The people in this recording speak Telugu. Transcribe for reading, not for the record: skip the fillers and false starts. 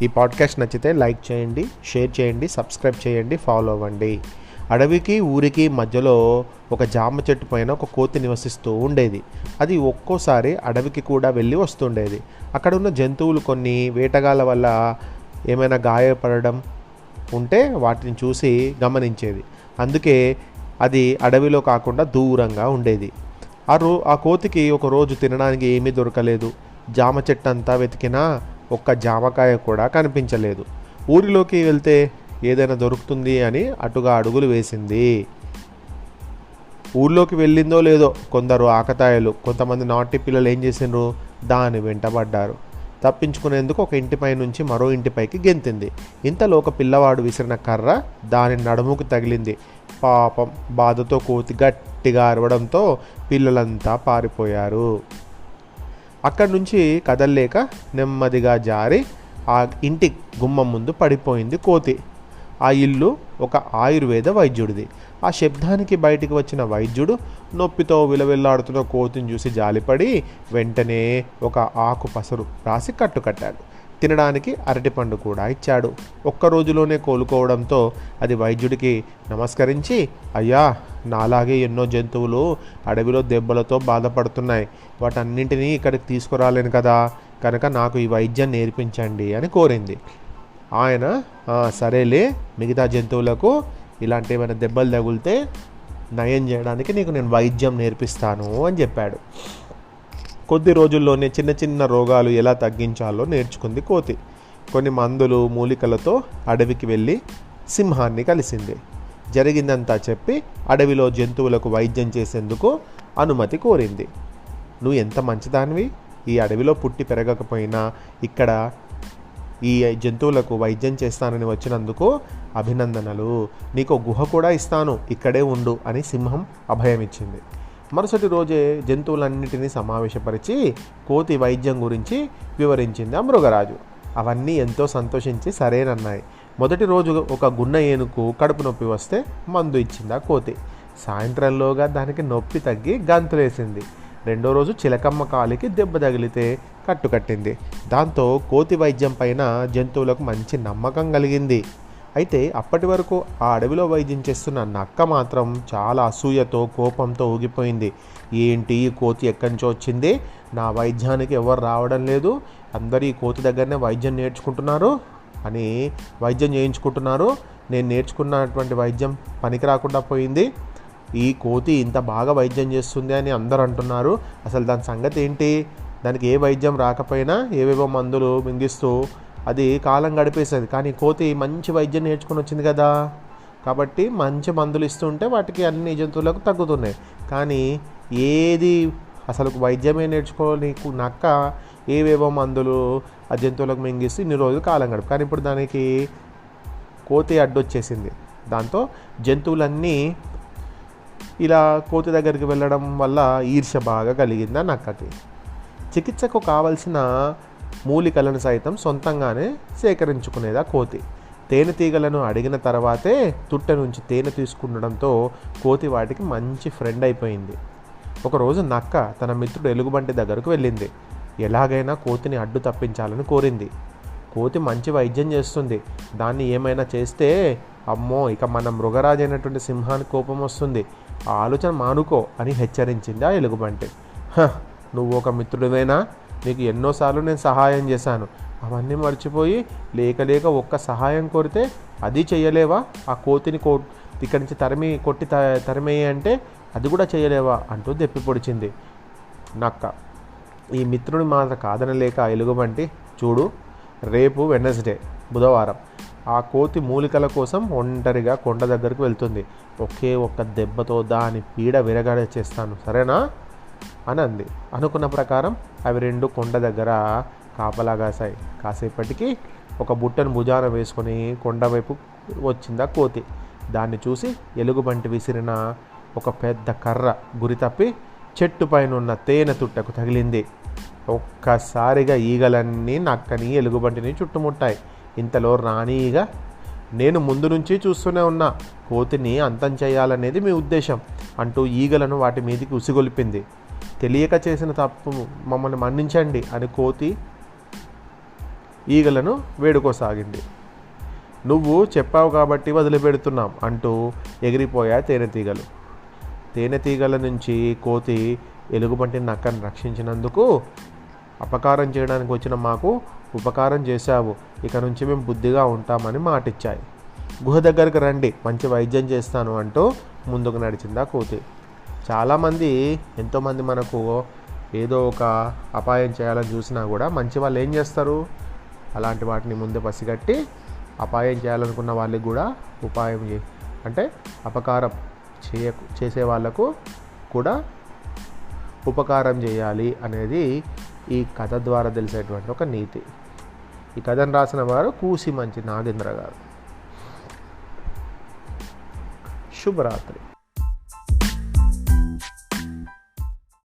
ఈ పాడ్కాస్ట్ నచ్చితే లైక్ చేయండి, షేర్ చేయండి, సబ్స్క్రైబ్ చేయండి, ఫాలో అవ్వండి. అడవికి ఊరికి మధ్యలో ఒక జామ చెట్టు పైన ఒక కోతి నివసిస్తూ ఉండేది. అది ఒక్కోసారి అడవికి కూడా వెళ్ళి వస్తుండేది. అక్కడ ఉన్న జంతువులు కొన్ని వేటగాళ్ళ వల్ల ఏమైనా గాయపడడం ఉంటే వాటిని చూసి గమనించేది. అందుకే అది అడవిలో కాకుండా దూరంగా ఉండేది. ఆ కోతికి ఒకరోజు తినడానికి ఏమీ దొరకలేదు. జామ చెట్టు అంతా వెతికినా ఒక్క జామకాయ కూడా కనిపించలేదు. ఊరిలోకి వెళ్తే ఏదైనా దొరుకుతుంది అని అటుగా అడుగులు వేసింది. ఊర్లోకి వెళ్ళిందో లేదో కొందరు ఆకతాయిలు, కొంతమంది నాటి పిల్లలు ఏం చేసిండ్రు, దాని వెంటబడ్డారు. తప్పించుకునేందుకు ఒక ఇంటిపై నుంచి మరో ఇంటిపైకి గెంతింది. ఇంతలో ఒక పిల్లవాడు విసిరిన కర్ర దాని నడుముకు తగిలింది. పాపం, బాధతో కోతి గట్టిగా అరవడంతో పిల్లలంతా పారిపోయారు. అక్కడి నుంచి కదల్లేక నెమ్మదిగా జారి ఆ ఇంటి గుమ్మం ముందు పడిపోయింది కోతి. ఆ ఇల్లు ఒక ఆయుర్వేద వైద్యుడిది. ఆ శబ్దానికి బయటికి వచ్చిన వైద్యుడు నొప్పితో విలవిల్లాడుతున్న కోతిని చూసి జాలిపడి వెంటనే ఒక ఆకు పసరు రాసి కట్టుకట్టాడు. తినడానికి అరటిపండు కూడా ఇచ్చాడు. ఒక్క రోజులోనే కోలుకోవడంతో అది వైద్యుడికి నమస్కరించి, అయ్యా, నాలాగే ఎన్నో జంతువులు అడవిలో దెబ్బలతో బాధపడుతున్నాయి. వాటన్నింటినీ ఇక్కడికి తీసుకురాలేను కదా, కనుక నాకు ఈ వైద్యం నేర్పించండి అని కోరింది. ఆయన, సరేలే, మిగతా జంతువులకు ఇలాంటి ఏమైనా దెబ్బలు తగిలితే నయం చేయడానికి నీకు నేను వైద్యం నేర్పిస్తాను అని చెప్పాడు. కొద్ది రోజుల్లోనే చిన్న చిన్న రోగాలు ఎలా తగ్గించాలో నేర్చుకుంది కోతి. కొన్ని మందులు, మూలికలతో అడవికి వెళ్ళి సింహాన్ని కలిసింది. జరిగిందంతా చెప్పి అడవిలో జంతువులకు వైద్యం చేసేందుకు అనుమతి కోరింది. నువ్వు ఎంత మంచిదానివి, ఈ అడవిలో పుట్టి పెరగకపోయినా ఇక్కడ ఈ జంతువులకు వైద్యం చేస్తానని వచ్చినందుకు అభినందనలు. నీకు గుహ కూడా ఇస్తాను, ఇక్కడే ఉండు అని సింహం అభయం ఇచ్చింది. మరుసటి రోజే జంతువులన్నిటినీ సమావేశపరిచి కోతి వైద్యం గురించి వివరించింది ఆ మృగరాజు. అవన్నీ ఎంతో సంతోషించి సరేనన్నాయి. మొదటి రోజు ఒక గున్న ఏనుగు కడుపు నొప్పి వస్తే మందు ఇచ్చింది ఆ కోతి. సాయంత్రంలోగా దానికి నొప్పి తగ్గి గంతులేసింది. రెండో రోజు చిలకమ్మ కాలికి దెబ్బ తగిలితే కట్టుకట్టింది. దాంతో కోతి వైద్యం పైన జంతువులకు మంచి నమ్మకం కలిగింది. అయితే అప్పటి వరకు ఆ అడవిలో వైద్యం చేస్తున్న నక్క మాత్రం చాలా అసూయతో, కోపంతో ఊగిపోయింది. ఏంటి, ఈ కోతి ఎక్కడి నుంచో వచ్చింది, నా వైద్యానికి ఎవరు రావడం లేదు, అందరూ ఈ కోతి దగ్గరనే వైద్యం నేర్చుకుంటున్నారు అని వైద్యం చేయించుకుంటున్నారు, నేను నేర్చుకున్నటువంటి వైద్యం పనికి రాకుండా పోయింది, ఈ కోతి ఇంత బాగా వైద్యం చేస్తుంది అని అందరూ అంటున్నారు, అసలు దాని సంగతి ఏంటి, దానికి ఏ వైద్యం రాకపోయినా ఏవేవో మందులు మింగిస్తూ అది కాలం గడిపేసేది, కానీ కోతి మంచి వైద్యం నేర్చుకుని వచ్చింది కదా, కాబట్టి మంచి మందులు ఇస్తుంటే వాటికి అన్ని జంతువులకు తగ్గుతున్నాయి. కానీ ఏది అసలు వైద్యమే నేర్చుకోని నక్క ఏవేవో మందులు ఆ జంతువులకు మింగిస్తూ ఇన్ని రోజులు కాలం గడుపు, కానీ ఇప్పుడు దానికి కోతి అడ్డొచ్చేసింది. దాంతో జంతువులన్నీ ఇలా కోతి దగ్గరికి వెళ్ళడం వల్ల ఈర్ష్య బాగా కలిగింది ఆ నక్కకి. చికిత్సకు కావలసిన మూలికలను సైతం సొంతంగానే సేకరించుకునేది ఆ కోతి. తేనెటీగలను అడిగిన తర్వాతే తుట్టె నుంచి తేనె తీసుకుండడంతో కోతి వాటికి మంచి ఫ్రెండ్ అయిపోయింది. ఒకరోజు నక్క తన మిత్రుడు ఎలుగుబంటి దగ్గరకు వెళ్ళింది. ఎలాగైనా కోతిని అడ్డు తప్పించాలని కోరింది. కోతి మంచి వైద్యం చేస్తుంది, దాన్ని ఏమైనా చేస్తే అమ్మో, ఇక మన మృగరాజు అయినటువంటి సింహానికి కోపం వస్తుంది, ఆ ఆలోచన మానుకో అని హెచ్చరించింది ఆ ఎలుగుబంటి. నువ్వు ఒక మిత్రుడివేనా, నీకు ఎన్నోసార్లు నేను సహాయం చేశాను, అవన్నీ మర్చిపోయి లేక ఒక్క సహాయం కోరితే అది చెయ్యలేవా, ఆ కోతిని ఇక్కడి నుంచి తరిమేయి అంటే అది కూడా చేయలేవా అంటూ దెప్పి పొడిచింది నక్క. ఈ మిత్రుడి మాట కాదనలేక ఎలుగుబంటి, చూడు, రేపు వెడ్నెస్డే, బుధవారం, ఆ కోతి మూలికల కోసం ఒంటరిగా కొండ దగ్గరకు వెళ్తుంది, ఒకే ఒక్క దెబ్బతో దాని పీడ విరగడ చేస్తాను, సరేనా అని అంది. అనుకున్న ప్రకారం అవి రెండు కొండ దగ్గర కాపలా కాసాయి. కాసేపటికి ఒక బుట్టను భుజాన వేసుకొని కొండ వైపు వచ్చిందా కోతి. దాన్ని చూసి ఎలుగుబంటి విసిరిన ఒక పెద్ద కర్ర గురి తప్పి చెట్టు పైన ఉన్న తేనె తుట్టకు తగిలింది. ఒక్కసారిగా ఈగలన్నీ నక్కని, ఎలుగుబంటిని చుట్టుముట్టాయి. ఇంతలో రాణి ఈగ, నేను ముందు నుంచి చూస్తూనే ఉన్నా, కోతిని అంతం చేయాలనేది మీ ఉద్దేశం అంటూ ఈగలను వాటి మీదికి ఉసిగొల్పింది. తెలియక చేసిన తప్పు మమ్మల్ని మన్నించండి అని కోతి ఈగలను వేడుకోసాగింది. నువ్వు చెప్పావు కాబట్టి వదిలిపెడుతున్నాం అంటూ ఎగిరిపోయా తేనెటీగలు. తేనెటీగల నుంచి కోతి ఎలుగుబంటి నక్కను రక్షించినందుకు, అపకారం చేయడానికి వచ్చిన మాకు ఉపకారం చేశావు, ఇక నుంచి మేము బుద్ధిగా ఉంటామని మాటిచ్చాయి. గుహ దగ్గరికి రండి, మంచి వైద్యం చేస్తాను అంటూ ముందుకు నడిచింది ఆ కోతి. చాలామంది ఎంతోమంది మనకు ఏదో ఒక అపాయం చేయాలని చూసినా కూడా మంచి వాళ్ళు ఏం చేస్తారు, అలాంటి వాటిని ముందే పసిగట్టి అపాయం చేయాలనుకున్న వాళ్ళకి కూడా ఉపాయం అంటే అపకారం చేసే వాళ్ళకు కూడా ఉపకారం చేయాలి అనేది ఈ కథ ద్వారా తెలిసేటువంటి ఒక నీతి. ఈ కథను రాసిన వారు కూసిమంచి నాగేంద్ర గారు. శుభరాత్రి.